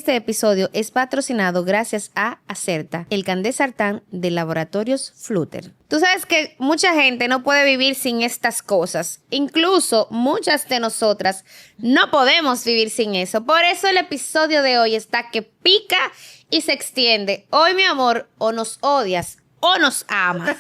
Este episodio es patrocinado gracias a Acerta, el Candesartán de Laboratorios Flutter. Tú sabes que mucha gente no puede vivir sin estas cosas. Incluso muchas de nosotras no podemos vivir sin eso. Por eso el episodio de hoy está que pica y se extiende. Hoy, mi amor, o nos odias o nos amas.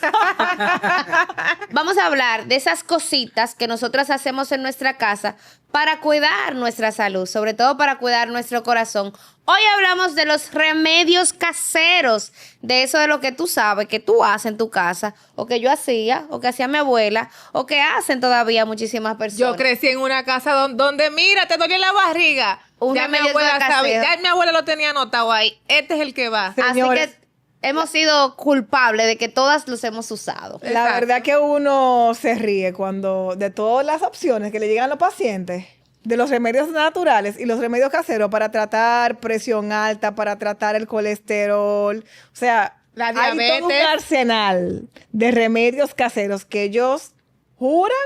Vamos a hablar de esas cositas que nosotras hacemos en nuestra casa para cuidar nuestra salud, sobre todo para cuidar nuestro corazón. Hoy hablamos de los remedios caseros, de eso de lo que tú sabes que tú haces en tu casa, o que yo hacía, o que hacía mi abuela, o que hacen todavía muchísimas personas. Yo crecí en una casa donde mira, te duele la barriga. Un remedio casero. Ya mi abuela lo tenía anotado ahí. Este es el que va. Señores, así que hemos sido culpables de que todas los hemos usado. la Exacto. verdad que uno se ríe cuando de todas las opciones que le llegan a los pacientes, de los remedios naturales y los remedios caseros para tratar presión alta, para tratar el colesterol, o sea, La hay todo un diabetes. arsenal de remedios caseros que ellos juran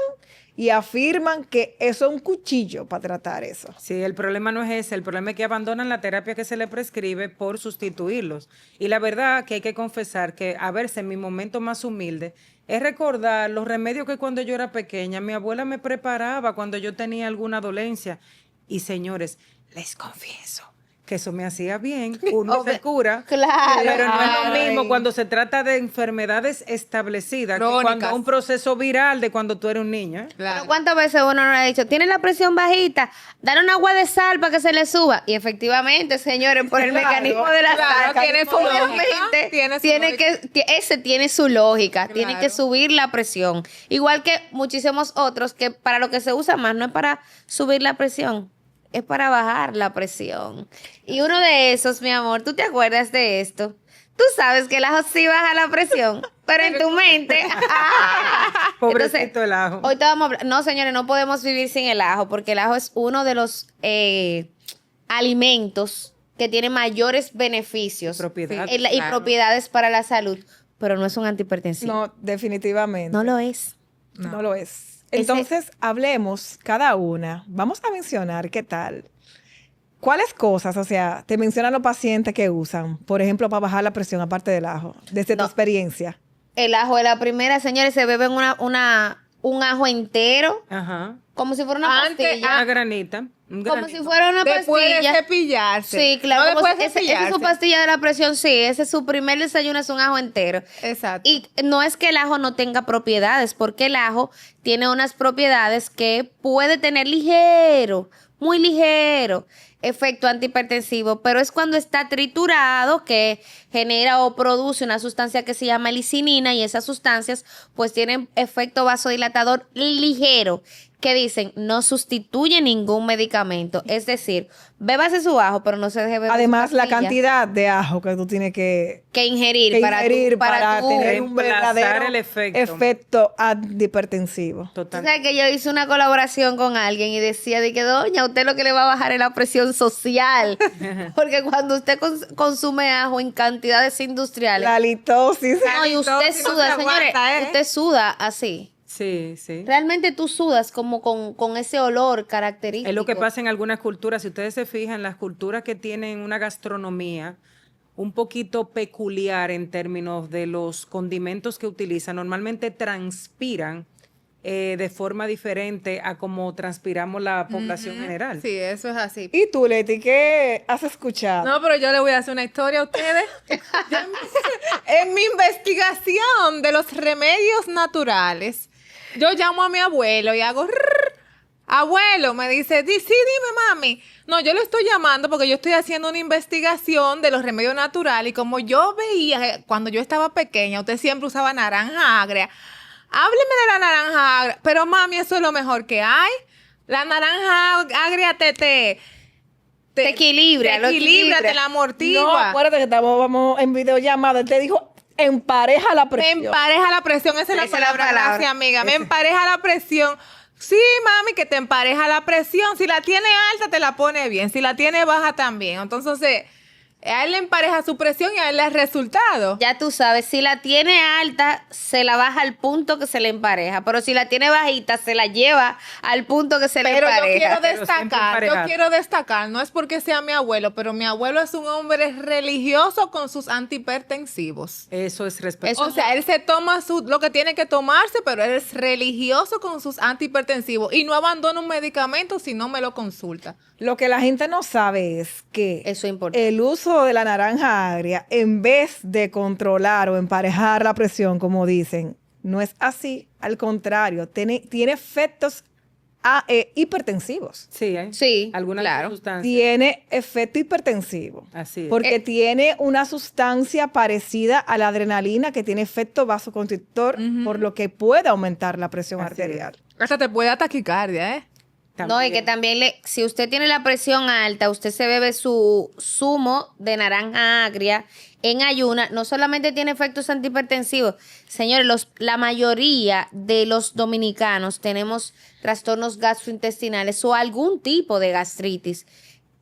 y afirman que eso es un cuchillo para tratar eso. Sí, el problema no es ese, el problema es que abandonan la terapia que se le prescribe por sustituirlos. Y la verdad que hay que confesar que, a verse en mi momento más humilde, es recordar los remedios que cuando yo era pequeña, mi abuela me preparaba cuando yo tenía alguna dolencia. Y señores, les confieso que eso me hacía bien, uno se cura, Claro. pero no es lo Ay. mismo cuando se trata de enfermedades establecidas, que Crónicas. cuando un proceso viral de cuando tú eres un niño. ¿eh? Claro. Pero ¿cuántas veces uno nos ha dicho, tiene la presión bajita, dale un agua de sal para que se le suba? Y efectivamente, señores, por el Claro, mecanismo de la claro, sal, tiene su obviamente, lógica, tiene su tiene lógica. ese tiene su lógica, Claro. tiene que subir la presión. Igual que muchísimos otros que para lo que se usa más no es para subir la presión, es para bajar la presión. Y uno de esos, mi amor, ¿tú te acuerdas de esto? Tú sabes que el ajo sí baja la presión, pero en tu mente... Pobrecito Entonces, el ajo. hoy te vamos a hablar... No, señores, no podemos vivir sin el ajo, porque el ajo es uno de los alimentos que tiene mayores beneficios Propiedades, y claro. propiedades para la salud, pero no es un antihipertensivo. No, definitivamente. No lo es. No lo es. Entonces, hablemos cada una. Vamos a mencionar qué tal. ¿Cuáles cosas, o sea, te mencionan los pacientes que usan, por ejemplo, para bajar la presión, aparte del ajo, desde tu No. experiencia? El ajo es la primera, señores, se beben un ajo entero, Ajá. como si fuera una Antes, pastilla. Una granita. Un Como granito. si fuera una Después de pastilla. cepillarse. Sí, claro. No como después de esa es su cepillarse. pastilla de la presión, sí. Ese es su primer desayuno, es un ajo entero. Exacto. Y no es que el ajo no tenga propiedades, porque el ajo tiene unas propiedades que puede tener ligero, muy ligero efecto antihipertensivo, pero es cuando está triturado que genera o produce una sustancia que se llama licinina y esas sustancias pues tienen efecto vasodilatador ligero, que dicen no sustituye ningún medicamento. Es decir, bébase su ajo, pero no se deje beber Además, su la pastilla cantidad de ajo que tú tienes que ingerir, ingerir para tu- tener un reemplazar verdadero el efecto. efecto antihipertensivo. Tú Total. sabes que yo hice una colaboración con alguien y decía de que, doña, usted lo que le va a bajar es la presión social. Porque cuando usted consume ajo en cantidades industriales, La litosis. no, y usted Entonces, no suda, se señores, aguanta, ¿eh? usted suda así. Sí, sí. Realmente tú sudas como con ese olor característico. Es lo que pasa en algunas culturas. Si ustedes se fijan, las culturas que tienen una gastronomía un poquito peculiar en términos de los condimentos que utilizan, normalmente transpiran de forma diferente a como transpiramos la población general. Sí, eso es así. ¿Y tú, Leti, qué has escuchado? No, pero yo le voy a hacer una historia a ustedes. En mi investigación de los remedios naturales, yo llamo a mi abuelo y hago... Abuelo, me dice, sí, dime, mami. No, yo lo estoy llamando porque yo estoy haciendo una investigación de los remedios naturales y como yo veía cuando yo estaba pequeña, usted siempre usaba naranja agria. Hábleme de la naranja agria. Pero mami, eso es lo mejor que hay. La naranja agria Te equilibra, lo equilibra. te la No, amortigua. acuérdate que vamos en videollamada. Él te dijo, empareja la Me presión. empareja la presión, esa es la Esa es la palabra, palabra. gracias, amiga. Me empareja la presión. Sí, mami, que te empareja la presión. Si la tiene alta, te la pone bien. Si la tiene baja, también. Entonces, A él le empareja su presión y a él le da resultado. Ya tú sabes, si la tiene alta, se la baja al punto que se le empareja. Pero si la tiene bajita, se la lleva al punto que se le Pero empareja. yo quiero destacar, no es porque sea mi abuelo, pero mi abuelo es un hombre religioso con sus antihipertensivos. Eso es respeto. Eso O sea, él se toma lo que tiene que tomarse, pero él es religioso con sus antihipertensivos y no abandona un medicamento si no me lo consulta. Lo que la gente no sabe es que Eso es importante. el uso de la naranja agria, en vez de controlar o emparejar la presión, como dicen, no es así. Al contrario, tiene efectos hipertensivos. Sí, ¿eh? Sí, Algunas claro. sustancias. Tiene efecto hipertensivo. Así es. Porque tiene una sustancia parecida a la adrenalina que tiene efecto vasoconstrictor, por lo que puede aumentar la presión Así es. arterial. Hasta te puede dar taquicardia, ¿eh? No, y que también si usted tiene la presión alta, usted se bebe su zumo de naranja agria en ayuna, no solamente tiene efectos antihipertensivos, señores, la mayoría de los dominicanos tenemos trastornos gastrointestinales o algún tipo de gastritis.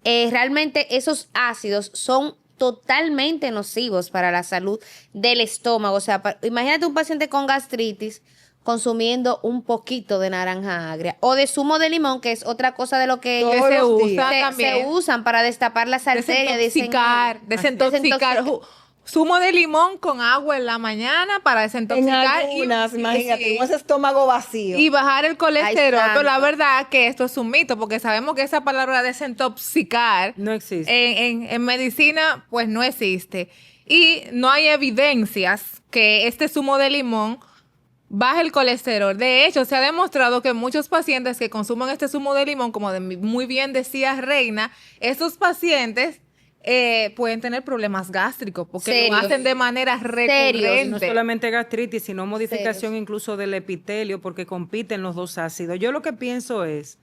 Realmente esos ácidos son totalmente nocivos para la salud del estómago. O sea, imagínate un paciente con gastritis consumiendo un poquito de naranja agria o de zumo de limón, que es otra cosa de lo que Todos se los usa días. también. se usan para destapar las arterias. Desintoxicar. Zumo de limón con agua en la mañana para En desintoxicar ayunas, imagínate, sí, con ese estómago vacío. y bajar el colesterol. Ay, Pero la santo. verdad que esto es un mito, porque sabemos que esa palabra desintoxicar No existe. en medicina pues no existe. Y no hay evidencias que este zumo de limón baje el colesterol. De hecho, se ha demostrado que muchos pacientes que consumen este zumo de limón, como muy bien decía Reina, estos pacientes pueden tener problemas gástricos porque lo Serios. hacen de manera No recurrente. solamente gastritis, sino modificación incluso del epitelio, porque compiten los dos ácidos. Yo lo que pienso es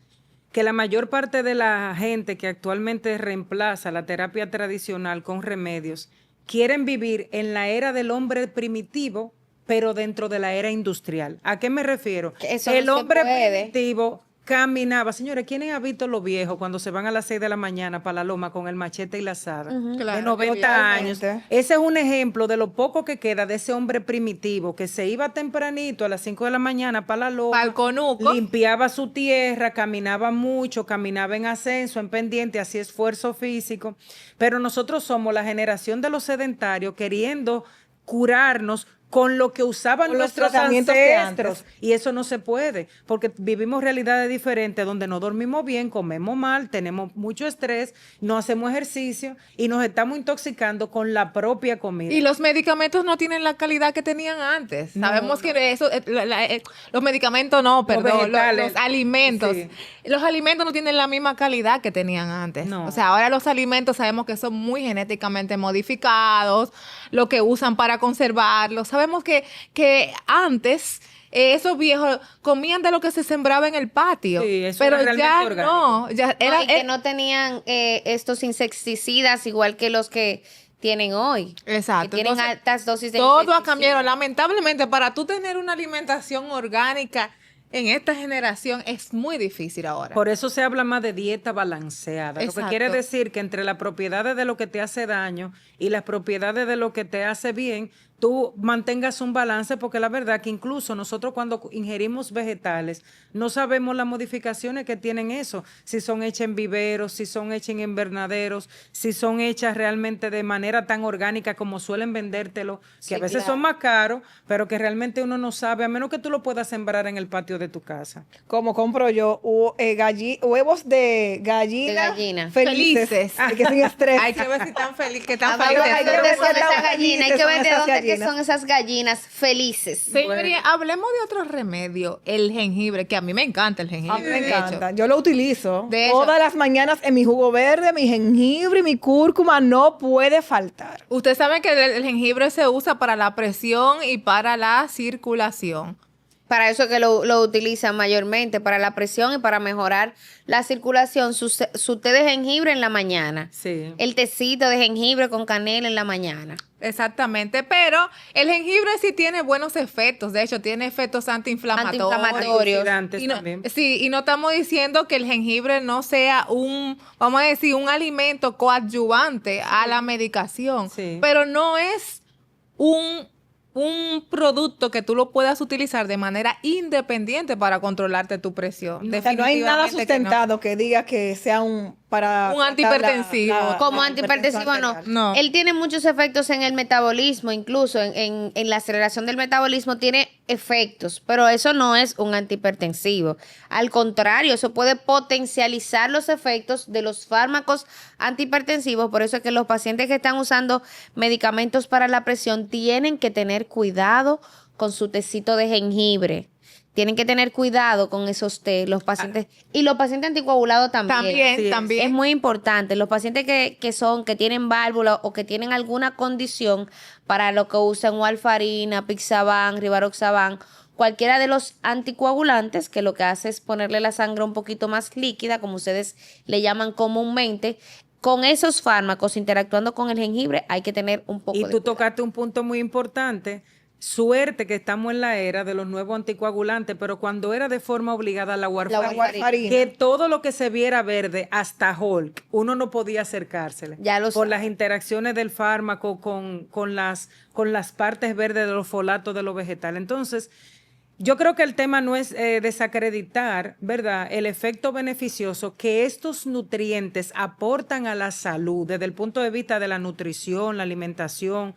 que la mayor parte de la gente que actualmente reemplaza la terapia tradicional con remedios quieren vivir en la era del hombre primitivo, pero dentro de la era industrial. ¿A qué me refiero? Que eso no El se hombre puede. primitivo caminaba. Señores, ¿quiénes han visto los viejos cuando se van a las 6 de la mañana para la loma con el machete y la azada? Claro, De 90 años. obviamente. Ese es un ejemplo de lo poco que queda de ese hombre primitivo que se iba tempranito a las 5 de la mañana para la loma, Pa'l conuco. limpiaba su tierra, caminaba mucho, caminaba en ascenso, en pendiente, hacía esfuerzo físico. Pero nosotros somos la generación de los sedentarios queriendo curarnos con lo que usaban Con los nuestros tratamientos de ancestros. antes. Y eso no se puede, porque vivimos realidades diferentes donde no dormimos bien, comemos mal, tenemos mucho estrés, no hacemos ejercicio y nos estamos intoxicando con la propia comida. Y los medicamentos no tienen la calidad que tenían antes. No, Sabemos que eso, los medicamentos no, perdón, vegetales. los alimentos. Sí. Los alimentos no tienen la misma calidad que tenían antes. No. O sea, ahora los alimentos sabemos que son muy genéticamente modificados, lo que usan para conservarlos. Sabemos que antes esos viejos comían de lo que se sembraba en el patio. Sí, eso pero era realmente ya orgánico. no, ya era Y que no tenían estos insecticidas igual que los que tienen hoy. Exacto. Que tienen Entonces, altas dosis de todo ha insecticidas. cambiado. Lamentablemente, para tú tener una alimentación orgánica en esta generación es muy difícil ahora. Por eso se habla más de dieta balanceada, lo que Exacto. quiere decir que entre las propiedades de lo que te hace daño y las propiedades de lo que te hace bien, tú mantengas un balance, porque la verdad que incluso nosotros cuando ingerimos vegetales no sabemos las modificaciones que tienen eso, si son hechas en viveros, si son hechas en invernaderos, si son hechas realmente de manera tan orgánica como suelen vendértelo, que Sí, a veces claro. son más caros, pero que realmente uno no sabe, a menos que tú lo puedas sembrar en el patio de tu casa. Como compro yo huevos de gallina, De gallina. felices, Felices. que sin estrés. Hay que ver si están felices, que están Ah, hay que ver Hay que de ver dónde son cuántas esas gallinas, hay que felices ver son de esas dónde que gallinas. son esas gallinas felices. Señoría, hablemos de otro remedio, el jengibre, que a mí me encanta el jengibre. A mí me de hecho. encanta. Yo lo utilizo De hecho. todas las mañanas en mi jugo verde, mi jengibre y mi cúrcuma no puede faltar. Ustedes saben que el jengibre se usa para la presión y para la circulación. Para eso es que lo utilizan mayormente, para la presión y para mejorar la circulación. Su té de jengibre en la mañana. Sí. El tecito de jengibre con canela en la mañana. Exactamente, pero el jengibre sí tiene buenos efectos, de hecho tiene efectos antiinflamatorios. Antioxidantes Y no, también. sí, y no estamos diciendo que el jengibre no sea vamos a decir, un alimento coadyuvante a la medicación, Sí. pero no es un producto que tú lo puedas utilizar de manera independiente para controlarte tu presión. O sea, no hay nada Definitivamente que no. sustentado que diga que sea para Un tratar antihipertensivo. Como la antihipertensivo, hipertensión no. arterial. No. Él tiene muchos efectos en el metabolismo, incluso en la aceleración del metabolismo tiene efectos, pero eso no es un antihipertensivo. Al contrario, eso puede potencializar los efectos de los fármacos antihipertensivos. Por eso es que los pacientes que están usando medicamentos para la presión tienen que tener cuidado con su tecito de jengibre. Tienen que tener cuidado con esos té, los pacientes, y los pacientes anticoagulados también. También, Sí, también. Es muy importante. Los pacientes que tienen válvula o que tienen alguna condición para lo que usan warfarina, Pixaban, Rivaroxaban, cualquiera de los anticoagulantes, que lo que hace es ponerle la sangre un poquito más líquida, como ustedes le llaman comúnmente. Con esos fármacos interactuando con el jengibre hay que tener un poco Y de tú cuidado. tocaste un punto muy importante. Suerte que estamos en la era de los nuevos anticoagulantes, pero cuando era de forma obligada la warfarina, warfarina. que todo lo que se viera verde, hasta Hulk, uno no podía acercársele. Ya lo por sabe. las interacciones del fármaco con las partes verdes de los folatos de los vegetales. Entonces, yo creo que el tema no es desacreditar, ¿verdad?, el efecto beneficioso que estos nutrientes aportan a la salud desde el punto de vista de la nutrición, la alimentación,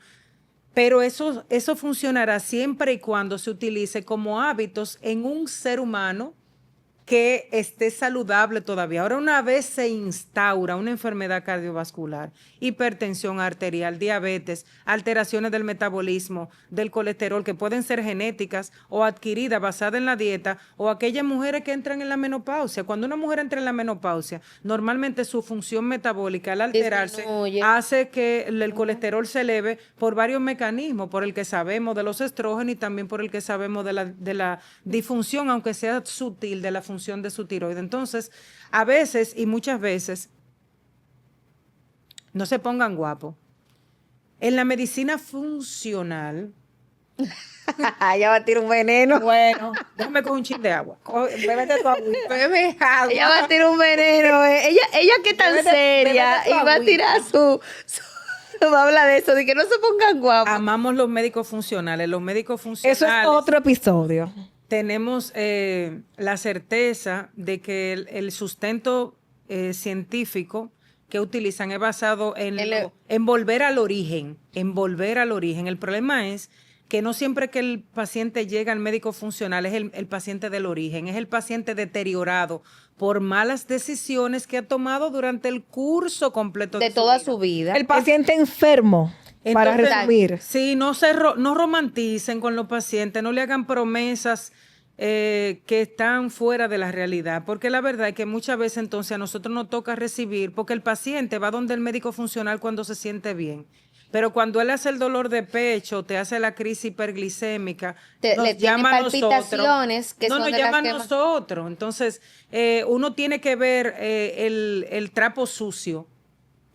pero eso funcionará siempre y cuando se utilice como hábitos en un ser humano que esté saludable todavía. Ahora, una vez se instaura una enfermedad cardiovascular, hipertensión arterial, diabetes, alteraciones del metabolismo, del colesterol, que pueden ser genéticas o adquiridas basadas en la dieta, o aquellas mujeres que entran en la menopausia. Cuando una mujer entra en la menopausia, normalmente su función metabólica, al alterarse, Disminuye. hace que el colesterol se eleve por varios mecanismos, por el que sabemos de los estrógenos y también por el que sabemos de la disfunción, aunque sea sutil, de la función de su tiroides. Entonces, a veces y muchas veces, no se pongan guapos. En la medicina funcional, Ella va a tirar un veneno. Bueno, déjame con un chin de agua. bébete tu agüita. Bebe agua. Ella va a tirar un veneno. Ella que tan Bébete- seria. bébete Y tu va a tirar su va a hablar de eso, de que no se pongan guapos. Amamos los médicos funcionales. Los médicos funcionales. Eso es otro episodio. Tenemos la certeza de que el sustento científico que utilizan es basado en volver al origen, El problema es que no siempre que el paciente llega al médico funcional es el paciente del origen, es el paciente deteriorado por malas decisiones que ha tomado durante el curso completo De su toda vida. su vida. El paciente enfermo, para Entonces, resumir. Sí, no romanticen con los pacientes, no le hagan promesas que están fuera de la realidad, porque la verdad es que muchas veces entonces a nosotros nos toca recibir, porque el paciente va donde el médico funcional cuando se siente bien. Pero cuando él hace el dolor de pecho, te hace la crisis hiperglicémica, Le nos tiene llama a nosotros. palpitaciones que son nos de llama a las que nosotros. Entonces, uno tiene que ver el trapo sucio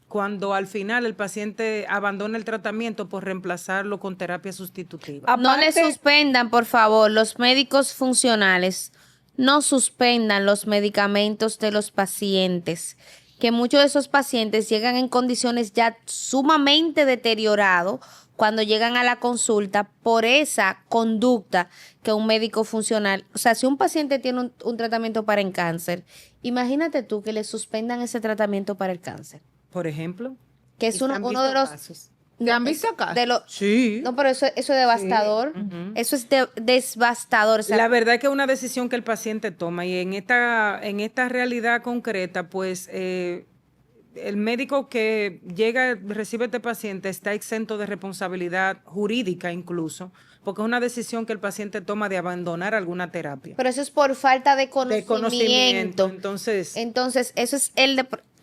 cuando al final el paciente abandona el tratamiento por reemplazarlo con terapia sustitutiva. No le Aparte- suspendan, por favor, los médicos funcionales. No suspendan los medicamentos de los pacientes. Que muchos de esos pacientes llegan en condiciones ya sumamente deterioradas cuando llegan a la consulta por esa conducta que un médico funcional. O sea, si un paciente tiene un tratamiento para el cáncer, imagínate tú que le suspendan ese tratamiento para el cáncer. Por ejemplo. Que es ¿Y se han uno de visto los... casos? ¿Ya han visto acá? De lo, Sí. no, pero eso es devastador. Eso es devastador. O sea, La verdad es que es una decisión que el paciente toma y en esta realidad concreta, pues el médico que llega, recibe a este paciente está exento de responsabilidad jurídica incluso, porque es una decisión que el paciente toma de abandonar alguna terapia. pero eso es por falta de De conocimiento. conocimiento. Entonces, Entonces, eso es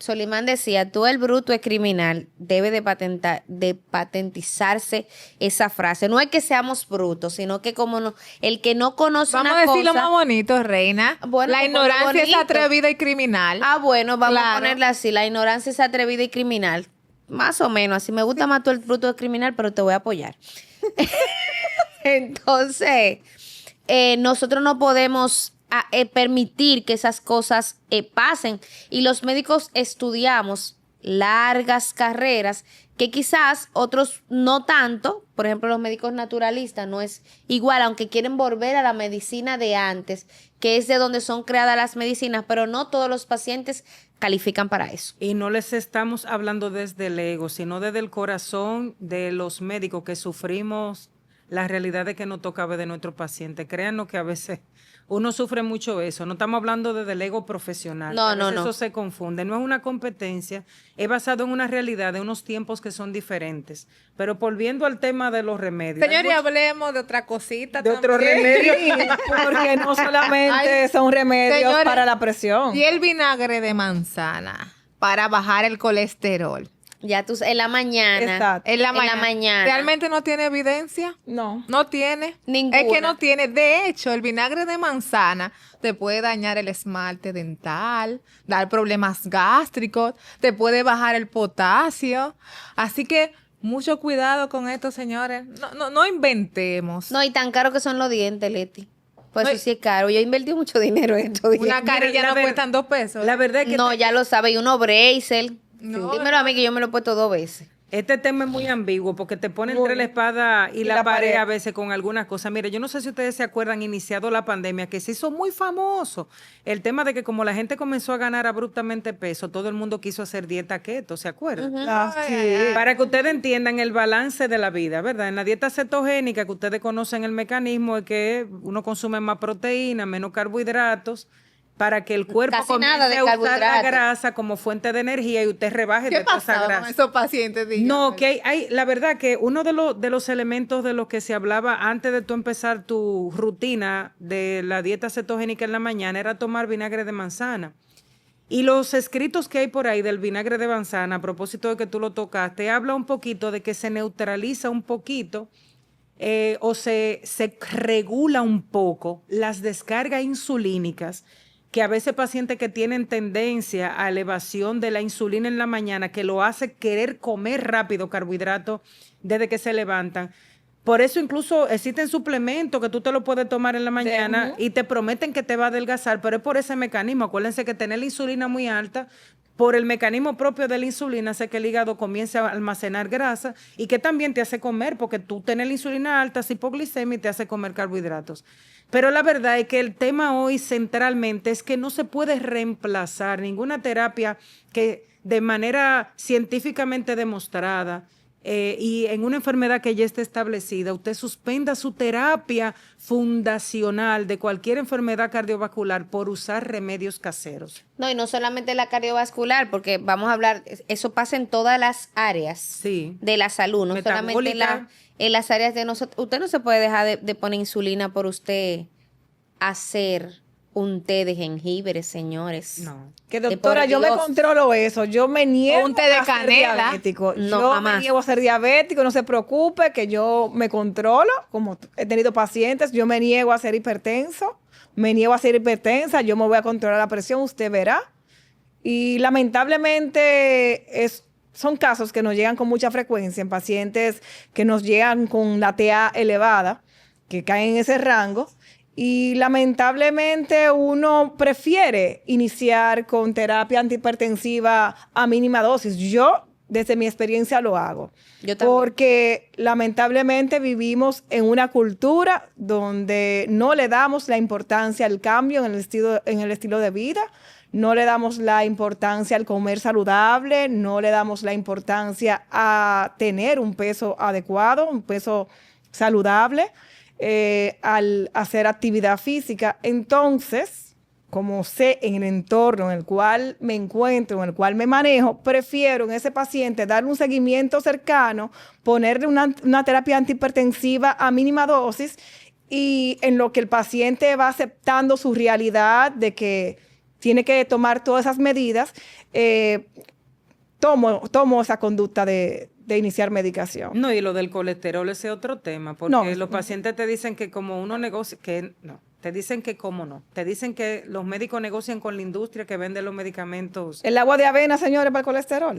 Solimán decía, tú el bruto es criminal, debe de patentizarse esa frase. No es que seamos brutos, sino que como el que no conoce Vamos una a decirlo cosa... más bonito, reina. Bueno, la pues, ignorancia es bonito. atrevida y criminal. Ah, bueno, vamos a Claro. ponerla así, la ignorancia es atrevida y criminal. Más o menos, así me gusta más tú el bruto es criminal, pero te voy a apoyar. Entonces, nosotros no podemos permitir que esas cosas pasen. Y los médicos estudiamos largas carreras que quizás otros no tanto. Por ejemplo, los médicos naturalistas no es igual, aunque quieren volver a la medicina de antes, que es de donde son creadas las medicinas, pero no todos los pacientes califican para eso. Y no les estamos hablando desde el ego, sino desde el corazón de los médicos que sufrimos la realidad de que nos toca ver de nuestro paciente. Créanos que a veces uno sufre mucho eso. No estamos hablando desde el ego profesional. No, A veces no. Eso se confunde. No es una competencia, es basado en una realidad de unos tiempos que son diferentes. Pero volviendo al tema de los remedios. Señor, y hablemos de otra cosita de otro también. remedio. Sí, porque no solamente Ay, son remedios señores, para la presión. Y el vinagre de manzana para bajar el colesterol. Ya tú en la mañana. Exacto. En la mañana. ¿Realmente no tiene evidencia? No. No tiene. Ninguna. Es que no tiene. De hecho, el vinagre de manzana te puede dañar el esmalte dental, dar problemas gástricos, te puede bajar el potasio. Así que mucho cuidado con esto, señores. No inventemos. No, y tan caro que son los dientes, Leti. Pues No, eso sí es caro. Yo he invertido mucho dinero en esto. Una carilla la no ver- cuestan 2 pesos. La verdad es que No, ya lo sabe. Y uno bracer. No, Dímelo a mí que yo me lo he puesto 2 veces. este tema es muy ambiguo porque te pone entre la espada y la pared a veces con algunas cosas. Mire, yo no sé si ustedes se acuerdan, iniciado la pandemia, que se hizo muy famoso el tema de que como la gente comenzó a ganar abruptamente peso, todo el mundo quiso hacer dieta keto, ¿se acuerdan? Ah, sí. Para que ustedes entiendan el balance de la vida, ¿verdad? En la dieta cetogénica, que ustedes conocen el mecanismo, es que uno consume más proteína, menos carbohidratos, para que el cuerpo Casi nada de comience a usar la carbohidratos. grasa como fuente de energía y usted rebaje ¿Qué de toda esa pasaba grasa. con esos pacientes? Dígame. No, que hay, la verdad que uno de los elementos de los que se hablaba antes de tú empezar tu rutina de la dieta cetogénica en la mañana era tomar vinagre de manzana. Y los escritos que hay por ahí del vinagre de manzana, a propósito de que tú lo tocaste, habla un poquito de que se neutraliza un poquito o se regula un poco las descargas insulínicas, que a veces pacientes que tienen tendencia a elevación de la insulina en la mañana, que lo hace querer comer rápido carbohidratos desde que se levantan. Por eso incluso existen suplementos que tú te lo puedes tomar en la mañana y te prometen que te va a adelgazar, pero es por ese mecanismo. Acuérdense que tener la insulina muy alta, por el mecanismo propio de la insulina, hace que el hígado comience a almacenar grasa y que también te hace comer, porque tú tener la insulina alta, es hipoglicemia y te hace comer carbohidratos. Pero la verdad es que el tema hoy centralmente es que no se puede reemplazar ninguna terapia que de manera científicamente demostrada y en una enfermedad que ya esté establecida, usted suspenda su terapia fundacional de cualquier enfermedad cardiovascular por usar remedios caseros. No, y no solamente la cardiovascular, porque vamos a hablar, eso pasa en todas las áreas Sí. de la salud, no solamente Metabólica. en las áreas de nosotros. Usted no se puede dejar de poner insulina por usted hacer un té de jengibre, señores. No. Que De doctora, por yo me Dios. controlo eso. Yo me niego O un té de a ser canela. diabético. No, yo jamás. me niego a ser diabético, no se preocupe, que yo me controlo, como he tenido pacientes. Yo me niego a ser hipertenso, me niego a ser hipertensa, yo me voy a controlar la presión, usted verá. Y lamentablemente son casos que nos llegan con mucha frecuencia en pacientes que nos llegan con la TA elevada, que caen en ese rango. Y lamentablemente uno prefiere iniciar con terapia antihipertensiva a mínima dosis. Yo, desde mi experiencia, lo hago. Yo también. Porque lamentablemente vivimos en una cultura donde no le damos la importancia al cambio en el estilo de vida, no le damos la importancia al comer saludable, no le damos la importancia a tener un peso adecuado, un peso saludable. Al hacer actividad física. Entonces, como sé en el entorno en el cual me encuentro, en el cual me manejo, prefiero en ese paciente darle un seguimiento cercano, ponerle una terapia antihipertensiva a mínima dosis y en lo que el paciente va aceptando su realidad de que tiene que tomar todas esas medidas, tomo esa conducta de iniciar medicación. No, y lo del colesterol ese es otro tema, porque No, los pacientes te dicen que como uno negocia, que no, te dicen que cómo no, te dicen que los médicos negocian con la industria que vende los medicamentos. El agua de avena, señores, para el colesterol.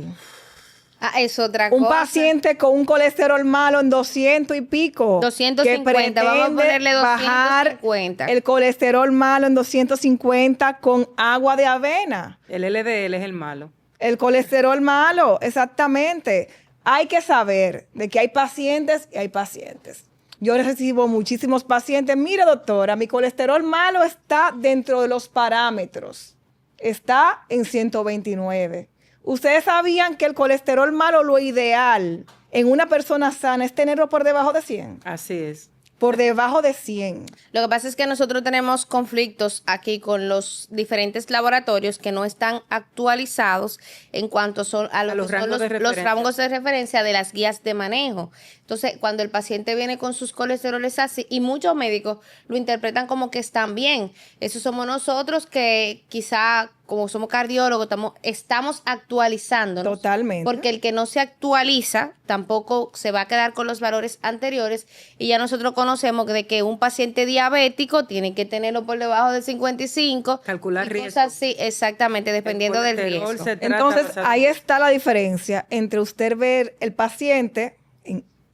Ah, es otra Un cosa. paciente con un colesterol malo en 200 y pico. 250, vamos a ponerle bajar 250. el colesterol malo en 250 con agua de avena. El LDL es el malo. El colesterol malo, exactamente. Hay que saber de que hay pacientes y hay pacientes. Yo recibo muchísimos pacientes. Mire, doctora, mi colesterol malo está dentro de los parámetros. Está en 129. ¿Ustedes sabían que el colesterol malo, lo ideal en una persona sana es tenerlo por debajo de 100? Así es. Por debajo de 100. Lo que pasa es que nosotros tenemos conflictos aquí con los diferentes laboratorios que no están actualizados en cuanto son a los que son rangos de los referencia. rangos de referencia de las guías de manejo. Entonces, cuando el paciente viene con sus colesteroles así, y muchos médicos lo interpretan como que están bien. Eso somos nosotros que quizá, como somos cardiólogos, estamos actualizándonos. Totalmente. Porque el que no se actualiza tampoco se va a quedar con los valores anteriores, y ya nosotros conocemos de que un paciente diabético tiene que tenerlo por debajo de 55. Calcular y riesgo. cosas así, exactamente, dependiendo del colesterol riesgo. se trata Entonces, basado- ahí está la diferencia entre usted ver el paciente,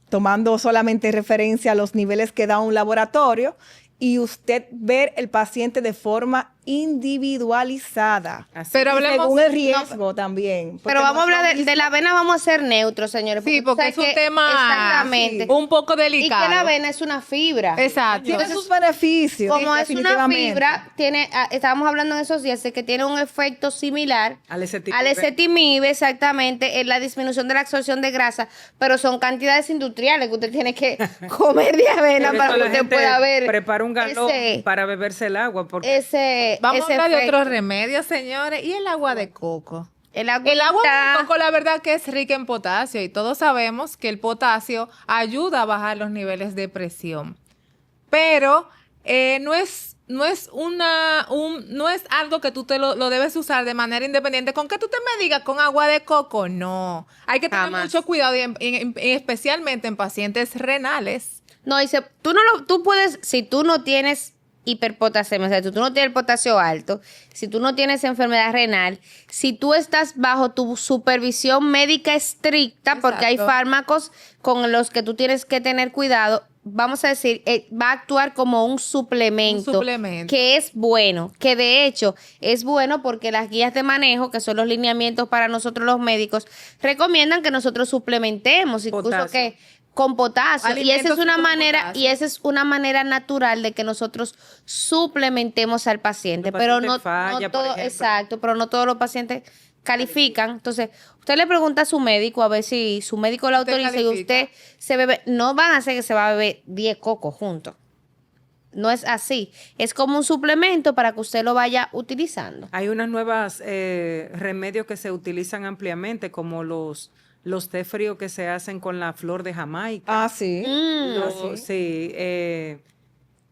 tomando solamente referencia a los niveles que da un laboratorio, y usted ver el paciente de forma individualizada. Así. Pero Y hablemos... según el riesgo también. porque Pero vamos a no es lo hablar de mismo. la avena, vamos a ser neutros, señores. Sí, tú porque sabes es un que- tema exactamente. un poco Y que delicado. la avena es una fibra. Exacto. Tiene sus beneficios. Como es una definitivamente. fibra, estábamos hablando en esos días de que tiene un efecto similar Al ezetimibe. al ezetimibe, exactamente, en la disminución de la absorción de grasa, pero son cantidades industriales que usted tiene que comer de avena Por para eso que la usted gente pueda ver prepara un galón ese- para beberse el agua, porque Vamos ese a hablar de efecto. otros remedios, señores. ¿Y el agua de coco? El El agua de agüita. coco, la verdad que es rica en potasio, y todos sabemos que el potasio ayuda a bajar los niveles de presión. Pero no es algo que tú lo debes usar de manera independiente. Con que tú te me digas con agua de coco, no. Hay que tener Jamás. mucho cuidado, y especialmente en pacientes renales. No, dice, tú puedes, si tú no tienes hiperpotasemia, o sea, si tú no tienes el potasio alto, si tú no tienes enfermedad renal, si tú estás bajo tu supervisión médica estricta, porque hay Exacto. fármacos con los que tú tienes que tener cuidado, vamos a decir, va a actuar como un suplemento, Un suplemento. que es bueno, que de hecho es bueno porque las guías de manejo, que son los lineamientos para nosotros los médicos, recomiendan que nosotros suplementemos, incluso Potasio. que con potasio. Y esa Alimentos es una con manera, potasio. y esa es una manera natural de que nosotros suplementemos al paciente, Los pero pacientes no, falla, no por todo, ejemplo. exacto, pero no todos los pacientes califican. Entonces, usted le pregunta a su médico a ver si su médico le Usted autoriza y califica. usted se bebe, no van a hacer que se va a beber 10 cocos juntos. No es así. Es como un suplemento para que usted lo vaya utilizando. hay unas nuevas remedios que se utilizan ampliamente, como los té fríos que se hacen con la flor de Jamaica. Ah, sí. Sí,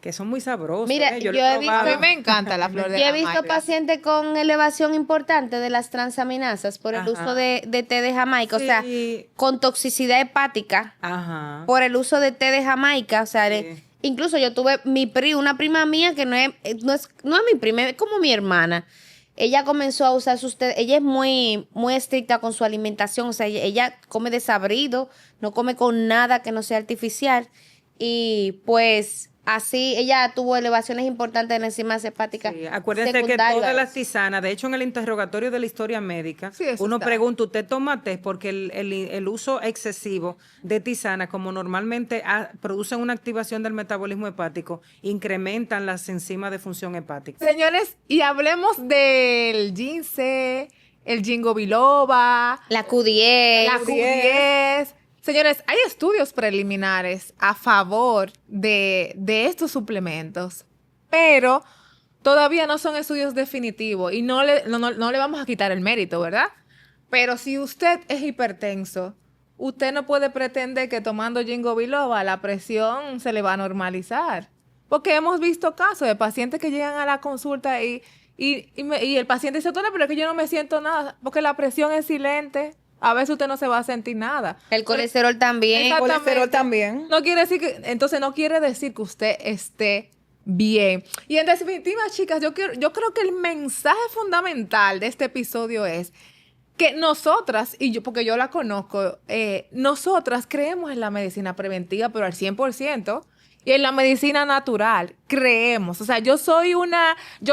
que son muy sabrosos. Mira, yo yo lo he he visto- A probado. mí me encanta la flor de Yo he visto Jamaica. pacientes con elevación importante de las transaminasas por el Ajá. uso de té de Jamaica, o sea, Sí. con toxicidad hepática Ajá. por el uso de té de Jamaica, o sea, Sí. incluso yo tuve una prima mía que no es mi prima, es como mi hermana. Ella comenzó a usar sus té, ella es muy, muy estricta con su alimentación, o sea, ella come desabrido, no come con nada que no sea artificial, y pues así ella tuvo elevaciones importantes en enzimas hepáticas. Sí, acuérdense que secundarias. todas las tisanas, de hecho en el interrogatorio de la historia médica, Sí, eso uno está. pregunta, ¿usted toma té? Porque el uso excesivo de tisana, como normalmente producen una activación del metabolismo hepático, incrementan las enzimas de función hepática. Señores, y hablemos del ginseng, el ginkgo biloba, La Q10. la Q10. Señores, hay estudios preliminares a favor de estos suplementos, pero todavía no son estudios definitivos, y no le vamos a quitar el mérito, ¿verdad? Pero si usted es hipertenso, usted no puede pretender que tomando ginkgo biloba la presión se le va a normalizar. Porque hemos visto casos de pacientes que llegan a la consulta y y el paciente dice, doctora, pero es que yo no me siento nada, porque la presión es silente. A veces usted no se va a sentir nada. El colesterol también. El colesterol también. No quiere decir que, entonces no quiere decir que usted esté bien. Y en definitiva, chicas, yo creo que el mensaje fundamental de este episodio es que nosotras, y yo, porque yo la conozco, nosotras creemos en la medicina preventiva, pero al 100%, y en la medicina natural, creemos. O sea, yo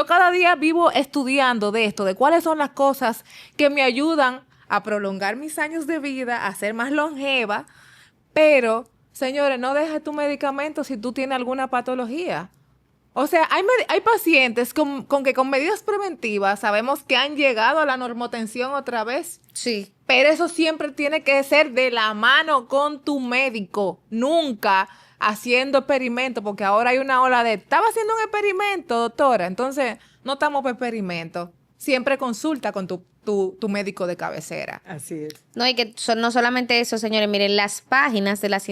cada día vivo estudiando de esto, de cuáles son las cosas que me ayudan a prolongar mis años de vida, a ser más longeva, pero, señores, no dejes tu medicamento si tú tienes alguna patología. O sea, hay pacientes con medidas preventivas sabemos que han llegado a la normotensión otra vez. Sí. Pero eso siempre tiene que ser de la mano con tu médico. Nunca haciendo experimentos, porque ahora hay una ola de, estaba haciendo un experimento, doctora. Entonces, no estamos para experimentos. Siempre consulta con tu médico de cabecera. Así es. No, y que no solamente eso, señores, miren, las páginas de las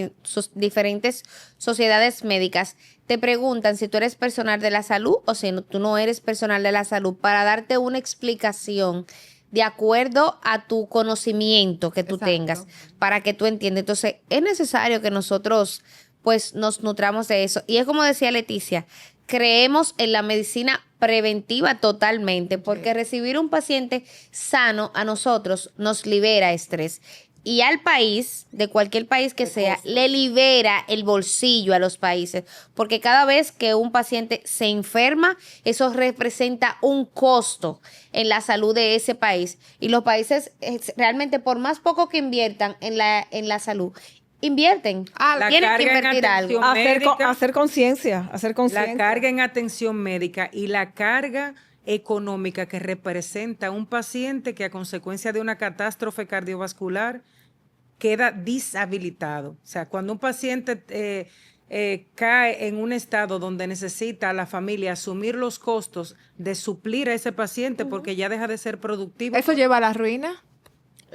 diferentes sociedades médicas te preguntan si tú eres personal de la salud o si tú no eres personal de la salud para darte una explicación de acuerdo a tu conocimiento que tú tengas, para que tú entiendas. Entonces, es necesario que nosotros, pues, nos nutramos de eso. Y es como decía Leticia, creemos en la medicina preventiva totalmente, porque recibir un paciente sano a nosotros nos libera estrés. Y al país, de cualquier país que sea, le libera el bolsillo a los países, porque cada vez que un paciente se enferma, eso representa un costo en la salud de ese país. Y los países realmente, por más poco que inviertan en la salud, invierten. Tienen que invertir algo. Hacer conciencia. La carga en atención médica y la carga económica que representa un paciente que a consecuencia de una catástrofe cardiovascular queda deshabilitado. O sea, cuando un paciente cae en un estado donde necesita a la familia asumir los costos de suplir a ese paciente porque ya deja de ser productivo. ¿Eso lleva a la ruina?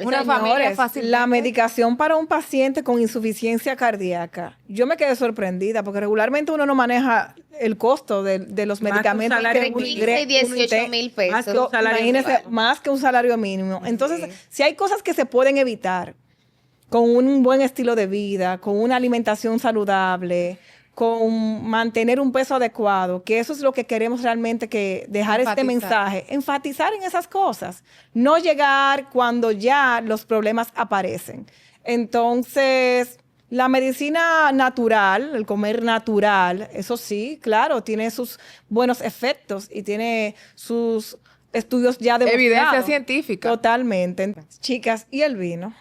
Una familia fácil. La medicación para un paciente con insuficiencia cardíaca. Yo me quedé sorprendida porque regularmente uno no maneja el costo de los medicamentos. Entre 15 y 18 mil pesos. Imagínese, más que un salario mínimo. Entonces, si hay cosas que se pueden evitar con un buen estilo de vida, con una alimentación saludable, con mantener un peso adecuado, que eso es lo que queremos realmente, que dejar este mensaje, enfatizar en esas cosas, no llegar cuando ya los problemas aparecen. Entonces, la medicina natural, el comer natural, eso sí, claro, tiene sus buenos efectos y tiene sus estudios ya demostrados. Evidencia científica. Totalmente. Chicas, ¿y el vino?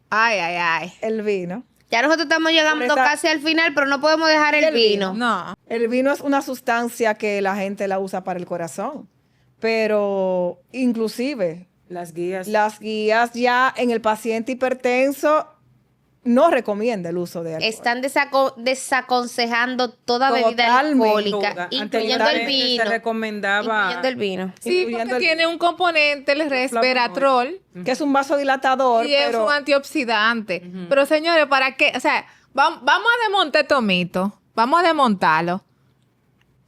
Ay. El vino. Ya nosotros estamos llegando casi al final, pero no podemos dejar el vino. No. El vino es una sustancia que la gente la usa para el corazón, pero inclusive las guías ya en el paciente hipertenso no recomienda el uso de alcohol. Están desaconsejando toda bebida alcohólica, incluyendo el vino. Se recomendaba. Incluyendo el vino. Sí, porque tiene un componente, el resveratrol, que es un vasodilatador. Y es un antioxidante. Pero señores, ¿para qué? O sea, vamos a desmontar estos mitos. Vamos a desmontarlo.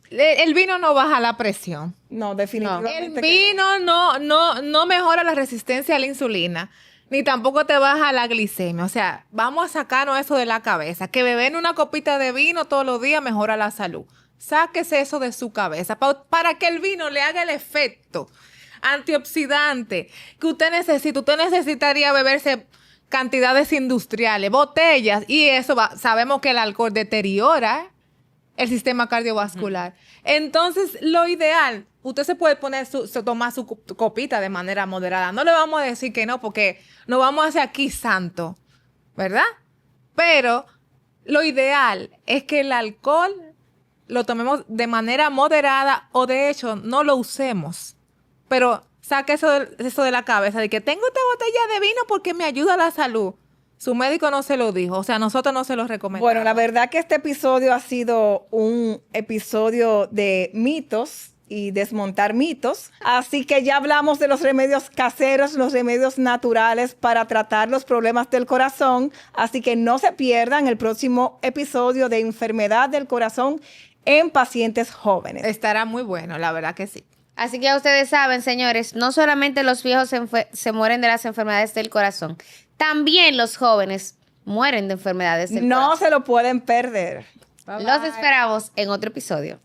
El vino no baja la presión. No, definitivamente. El vino no mejora la resistencia a la insulina. Ni tampoco te baja la glicemia. O sea, vamos a sacarnos eso de la cabeza. Que beber una copita de vino todos los días mejora la salud. Sáquese eso de su cabeza para que el vino le haga el efecto antioxidante que usted necesita. Usted necesitaría beberse cantidades industriales, botellas, y eso sabemos que el alcohol deteriora el sistema cardiovascular. Entonces, lo ideal, usted se puede tomar su copita de manera moderada. No le vamos a decir que no, porque no vamos a hacer aquí santo, ¿verdad? Pero lo ideal es que el alcohol lo tomemos de manera moderada o, de hecho, no lo usemos. Pero saque eso de la cabeza, de que tengo esta botella de vino porque me ayuda a la salud. Su médico no se lo dijo, o sea, nosotros no se lo recomendamos. Bueno, la verdad que este episodio ha sido un episodio de mitos y desmontar mitos. Así que ya hablamos de los remedios caseros, los remedios naturales para tratar los problemas del corazón. Así que no se pierdan el próximo episodio de enfermedad del corazón en pacientes jóvenes. Estará muy bueno, la verdad que sí. Así que ya ustedes saben, señores, no solamente los viejos se mueren de las enfermedades del corazón, también los jóvenes mueren de enfermedades del No corazón. se lo pueden perder. Bye, Los bye. esperamos en otro episodio.